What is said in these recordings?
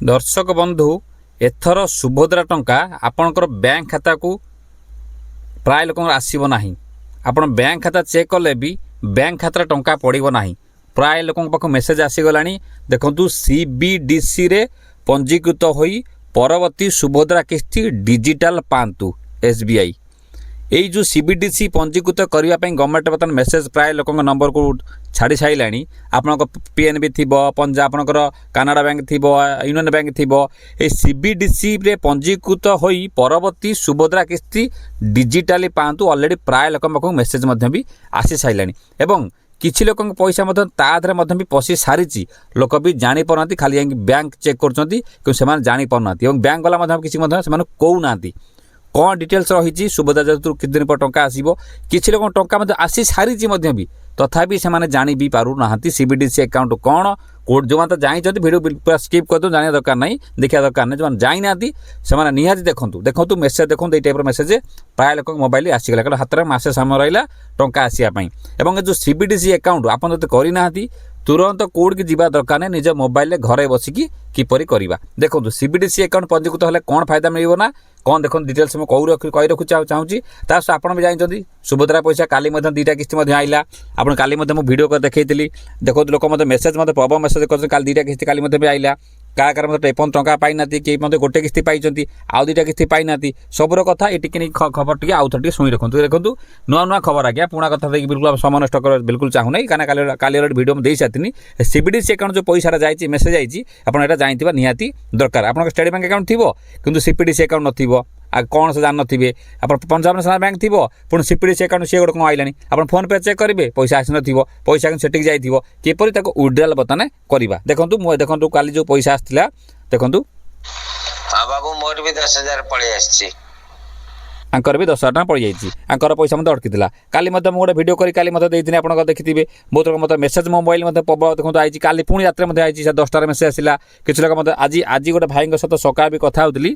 दर्शक बंधु एथर सुभद्रा टंका आपणकर बैंक खाता को प्राय लोक आसब ना आपण बैंक खाता चेक कले भी बैंक खाता टंका पड़ो ना प्राय लोक पाख मेसेज आसीगला देखु CBDC रे पंजीकृत होई परवर्ती सुभद्रा किस्ती डिजिटल पांतु SBI यही जो CBDC पंजीकृत करने गवर्नमेंट बर्तमान मेसेज प्राय लोक नंबर को छाड़ी सारा आपण PNB थी पंजाब आपणकर कानाडा बैंक थी यूनियन बैंक थी ये CBDC रे पंजीकृत होई परवर्ती सुभद्रा किस्ती डिजिटाली पांतु ऑलरेडी प्राय लोक पाख मेसेज भी आसी सारा एवं किसी लोक पैसा ताधर भी पशि सारी लोक भी जानी पारना खाली बैंक चेक कर जानी पारना बैंक वाला किसी कहूना कौन डिटेल्स रही सुभद्रा जेतु कित दिन पर टंका आसो किसी लोक टंका आसी सारी भी तथापि से जानी भी पार ना CBDC अकाउंट कौन कोड जो तो जानी वीडियो पूरा स्किप कर दो जाना दरकार नहीं देखा दरकार नहीं जो जानी ना से निहाती देखु मेसेज देखो ये टाइप मेसेज प्राय लोक मोबाइल आसीगला कहले हाथ में मासे समय रहा टंका आसापी और जो CBDC अकाउंट आप करना तुरंत कोड की जीवा दरकार नहीं निज मोबाइल घरे बसिकी किपरि करवा देखो CBDC अकाउंट पंजीकृत होले कौन फायदा मिल ना कौन देखो डिटेल्स में कही रखु चाहूँगी तास आप भी जानते सुभद्रा पैसा काली दुईटा किस्ती आइला आप काली वीडियो कर देखी देखो लोक मेसेज प्रबल मेसेज कर दुईटा किस्ती काली भी आइला कार मतलब टंका पाई ना कि गोटे किस्ती पाई आउ दुईटा किस्ती पाई ना सबूर कथा ये टिके खबर टी आउ थे शुणी रखु देखो नुआ नुआ खबर आज्ञा पुणा कथा बिल्कुल समय नष्ट कर बिल्कुल चाहूना कहीं काली वीडियो में दे सारी CBDC अकाउंट जो पैसा जाइए मेसेज आई आपड़ा जानते निहाती दरकार आप स्टेट बैंक अकाउंट थी कि CBDC अकाउंट नथिबो कौन से जान थे आप पंजाब नेशनल बैंक थी पुणी CBDC अकाउंट सी गोटे कौन आइलानी आप फोन पे चेक करेंगे पैसा आसी न पैसा सेटिक जाइए किपरि विड्रॉल बर्तमान करवा देखो देखो काली जो पैसा आसला देखो बाबू मोर भी 10,000 पड़े आछि आंकर भी 10,000 टका पड़ जाइए आंकर पैसा मतलब अटकी काली गोटे भिडियो करी काली देती आप देखिए बहुत लोग मतलब मेसेज मोबाइल प्रबल देखो आई काली पुणी रात में आई 10टार मेसेज आसला किसी लोग मतलब आज गोटे भाई सहित सकाल भी कथा होती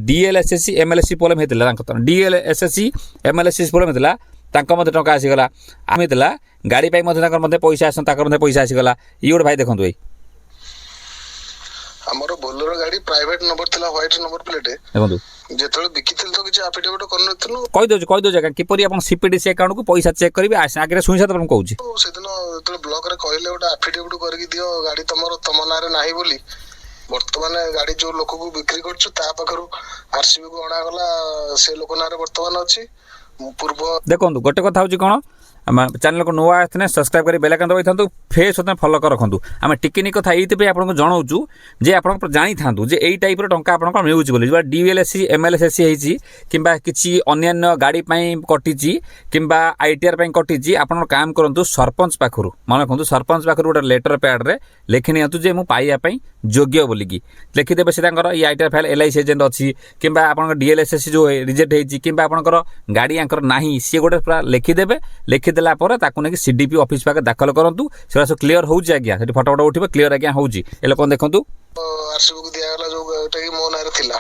DLSSC MLSC प्रोब्लेम होता DLSSC MLSC प्रोब्लेम होता टंका आसीगला आम गाड़ी पैसा आस पैसा आसीगला ये गोटे भाई देखो भाई हमरो बोलेरो गाड़ी प्राइवेट नंबर थिला व्हाइट नंबर प्लेट देखो जेतले बिकिथिल तो किछि एफिडेविट करनथनु कहि दो जगह किपरि अपन CBDC अकाउंट को पैसा चेक करिवे आगे सुनि सात कहूँ तो सेदिन जेतले ब्लॉक रे कहले ओटा एफिडेविट करके दियो गाड़ी तमरो तम नारे नाही बोली वर्तमान गाड़ी जो लोक को बिक्री करछु ता पखरु RCB को अणा गला से लोक नारे वर्तमान अछि पूर्व देखो गोटे कथा होची कोन चैनल को नुआ आते सब्सक्राइब कर बेल आइकन दबाई फेस फॉलो कर रखु आम टिकिनी कथा ये आपको जनाऊँ जे आप जानी था जे यही टाइप टंका आप मिलूँ जो DLSC MLSSC होती कि अन्य गाड़ी कटी कि ITR कटी आप काम करूँ सरपंच पाखर मन रखु सरपंच पाखर गोटे लेटर पैड रे लिखि नि मुझे पाइबापी योग्य बोलिकी लिखिदेवे से ये ITR फाइल LIC एजेंट अच्छी कि DLSSC जो रिजेक्ट होती कि आपंकर गाड़ी आंकर ना सी गोटे पूरा लिखिदेवे लिखिदेला ताकू नहीं CDP ऑफिस पाखे दाखल करूँ से सब क्लीयर हो आज्ञा से फटो फटो उठे क्लीयर आज्ञा हो लोक देखूँ RCB को दिया जोटा कि मो नारे थिला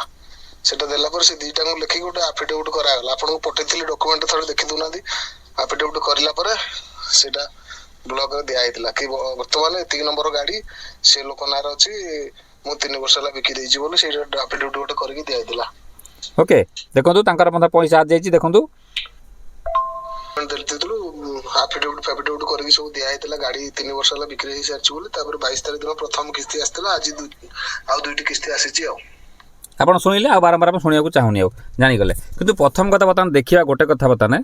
सेटा देला पर से दीटा को लिखि गोटे एफिडेविट करागला आपन को पठेथिले डॉक्यूमेंट थोड़े देखि दुना दी एफिडेविट करला पर सेटा ब्लॉक रे दिया आइतला कि वर्तमान 3 नंबर गाड़ी से लोक नार अछि मो 3 वर्ष ला बिकि देछि बोले से एफिडेविट गोटे करके दिया आइतला ओके देखंतु तांकर मतलब पैसा आ जाइछि देखंतु देलतिलु एफिडेविट करके सब दिया आइतला गाड़ी 3 वर्ष ला बिक्री हे सारछि बोले तापर 22 तारिख दिन प्रथम किस्ती आस्तला आज आ दुईटी किस्ती आसीछि आ आपण सुनिले आ बारंबार शुणा चाहूनी जानीगले कि प्रथम कथा बता देखा गोटे कथा बताने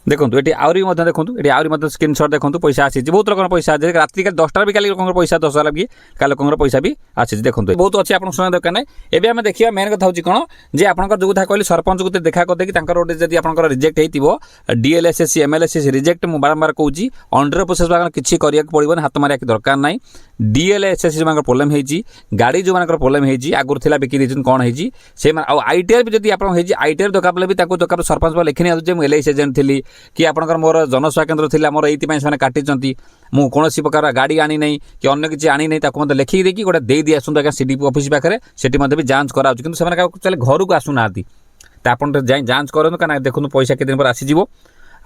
देखो ये आहरी देखो ये आहरी स्क्रीनशॉट देखो पैसा आसी बहुत लोग पैसा आज रात 10टार भी काली लोक पैसा 10,000 भी का लोक पैसा भी आसी देखो बहुत अच्छे आप शुणा दरकार नहीं एवं आम देखा मेन कथा हूँ कौन जे आप जो कथा कहली सरपंच को देखा करदे गोटे जब आप रिजेक्ट हो DLSSC MLSC रिजेक्ट मुझे बारंबार कहूँ अंडर प्रोसेस किसी करा पड़ोन हाथ मारे दरकार ना DLSSC जो प्रोब्लेम होती गाड़ी जो प्रोब्लेम होती आगुरी थी बिक्री कौन होती से ITR भी जब आप ITR दरकार भी दरकार सरपंच लिखि नि LIC एजेंट थी कि आपंकर मोर जनसेवा केन्द्र थी मोर ये काटी मुझे कौन प्रकार गाड़ी आनी नहीं कि अन्य किसी आनी नहीं मतलब लिखिक देखिए गोटे दे दी आसतु आज्ञा CDP ऑफिस पाखे से भी जांच कराऊँ कि घर को आसुना आप जांच करूँ कहीं देखो पैसा कितने पर आसीज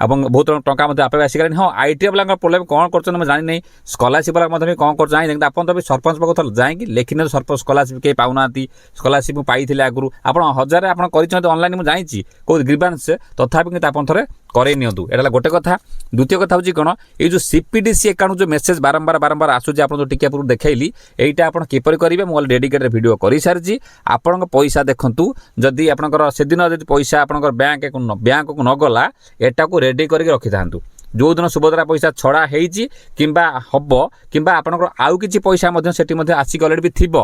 এবং ବହୁତ ଟଙ୍କା ମଧ୍ୟ ଆପେ ଆସିଗଲାଣି। ହଁ ITI ବାଲାଙ୍କ ପ୍ରୋବ୍ଲେମ୍ କ'ଣ କରୁଛନ୍ତି ମୁଁ ଜାଣିନାହିଁ, ସ୍କଲାରସିପ୍ ବାଲା ମଧ୍ୟ କ'ଣ କରୁଛନ୍ତି ଜାଣିନି, କିନ୍ତୁ ଆପଣ ତ ବି ସରପଞ୍ଚ ପାଖକୁ ଥରେ ଯାଇକି ଲେଖିନିଅନ୍ତୁ ସରପଞ୍ଚ ସ୍କଲାରସିପ୍ କେହି ପାଉନାହାନ୍ତି, ସ୍କଲାରସିପ୍ ମୁଁ ପାଇଥିଲି ଆଗରୁ, ଆପଣ 1000 ଆପଣ କରିଛନ୍ତି ଅନଲାଇନ୍ ମୁଁ ଜାଣିଛି କେଉଁ ଗ୍ରିଭାନ୍ସ, ତଥାପି କିନ୍ତୁ ଆପଣ ଥରେ କରେଇ ନିଅନ୍ତୁ। ଏଇଟା ହେଲା ଗୋଟେ କଥା। ଦ୍ୱିତୀୟ କଥା ହେଉଛି କ'ଣ, ଏଇ ଯେଉଁ CPDC ଆକାଉଣ୍ଟ ଯେଉଁ ମେସେଜ୍ ବାରମ୍ବାର ଆସୁଛି ଆପଣ ଯେଉଁ ଟିକେ ପୂର୍ବରୁ ଦେଖେଇଲି, ଏଇଟା ଆପଣ କିପରି କରିବେ ମୁଁ ଡେଡିକେଟେଡ୍ ଭିଡ଼ିଓ କରିସାରିଛି। ଆପଣଙ୍କ ପଇସା ଦେଖନ୍ତୁ, ଯଦି ଆପଣଙ୍କର ସେଦିନ ଯଦି ପଇସା ଆପଣଙ୍କର ବ୍ୟାଙ୍କକୁ ନ ଗଲା, ଏଟାକୁ ରେଡି କରିକି ରଖିଥାନ୍ତୁ। ଯେଉଁଦିନ ସୁଭଦ୍ରା ପଇସା ଛଡ଼ା ହେଇଛି କିମ୍ବା ହେବ, କିମ୍ବା ଆପଣଙ୍କର ଆଉ କିଛି ପଇସା ମଧ୍ୟ ସେଠି ମଧ୍ୟ ଆସିକି ଅଲରେଡ଼ି ବି ଥିବ,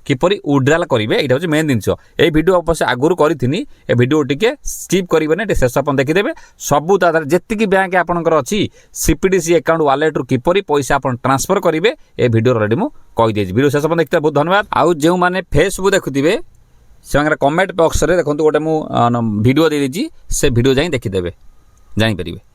କିପରି ୱିଡ୍ରାଲ୍ କରିବେ, এইটা হচ্ছে মেন জিনিস। এই ভিডিও অবশ্য আগুরু করিথিনি, এই ভিডিও টিকে স্কিপ করবে না, শেষ পর্যন্ত দেখিদেবে। সবু তাদের যেতিকি ব্যাঙ্ক আপনার অছি CPDC আকাউন্ট ওয়ালেট্রু কিপরি পয়সা আপনার ট্রান্সফর করবে, এই ভিডিও অলরেডি মু কইদেছি। ভিডিও শেষ পর্যন্ত দেখতে বহুত ধন্যবাদ। আউ যে ফেসবুক দেখুথিবে সে কমেন্ট বক্সরে দেখুন গোটে মু ভিডিও দিয়ে দিয়েছি, সে ভিডিও যাই দেখিদেবে, জাঁপারে।